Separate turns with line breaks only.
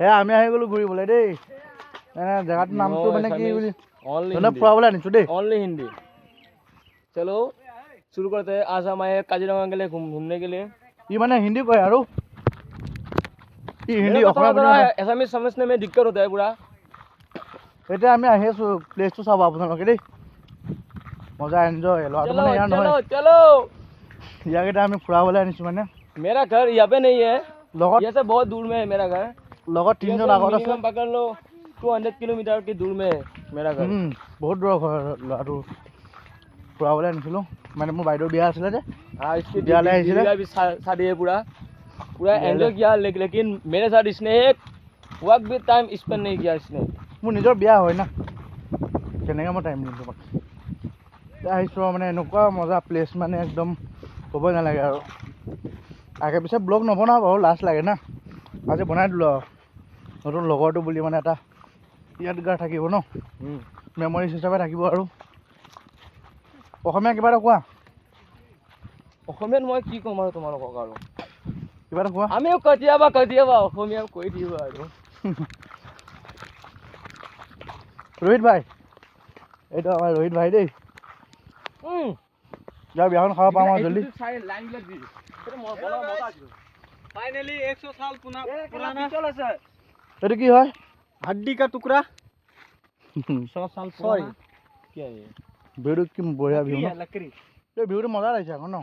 হে আমি আহি গ'লো ঘূৰিবলৈ দেই জেগাটোৰ নামটো মানে কি বুলি ফুৰাবলৈ আনিছো দেই
ओनली हिंदी चलो शुरू करते हैं आज हम आए हैं काजीरंगा के लिए घूमने के लिए
ই মানে হিন্দী কয় আৰু ই হিন্দী
मेरे को
অসমীয়া
थोड़ा
বুজি
थोड़ा
নাপায়
एसामीज समझने में दिक्कत होता है पूरा
এতিয়া আমি আহি আছো প্লেচটো চাব আপোনালোকে দেই মজা এনজয় ল'ৰাটো
चलो
মানে ইয়াৰ
चलो
নহয়
चलो
ইয়াক এতিয়া আমি ফুৰাবলৈ আনিছো মানে
मेरा घर यहाँ पे नहीं है
লগত
ये से बहुत दूर में है मेरा घर
লগত
ये
তিনিজন
से
আগত আছে
मिनिमम पकड़ लो 200 किलोमीटर की दूर में है मेरा घर
বহুত দূৰৰ ঘৰ ল'ৰাটো ফুৰাবলৈ আনিছিলোঁ মানে মোৰ বাইদেউৰ বিয়া আছিলে যে
हाँ इसकी
बियाले
दीदी
आइছিলে।
का भी शादी है पूरा पूरा
बियाले।
एंजॉय किया लेकिन मेरे साथ इसने एक वक्त भी टाइम स्पेंड नहीं किया इसने
মোৰ নিজৰ বিয়া হয় না কেনেকৈ মই টাইম দিম তোমাক এতিয়া আহিছোঁ আৰু মানে এনেকুৱা মজা প্লেচ মানে একদম ক'বই নালাগে আৰু আগে পিছে ব্লগ নবনাওঁ বাৰু লাজ লাগে না আজি বনাই দিলোঁ আৰু নতুন লগৰটো বুলি মানে এটা ইয়াদগাৰ থাকিব ন মেমৰিজ হিচাপে থাকিব আৰু অসমীয়া কিবা এটা কোৱা
অসমীয়াত মই কি ক'ম আৰু তোমালোকক আৰু
কিবা এটা কোৱা
আমিও কেতিয়াবা অসমীয়া কৈ দিওঁ আৰু
ৰোহিত ভাই এইটো আমাৰ ৰোহিত ভাই দেই যাৰ বিয়াখন খাব পাওঁ আৰু জল্দি
फाइनली 100 साल पुराना
এইটো কি হয়
हड्डी का टुकड़ा 100 साल पुराना क्या है
ভিউটো কি বঢ়িয়া ভিউ ন
लकड़ी
এই ভিউটো মজা লাগিছে আকৌ ন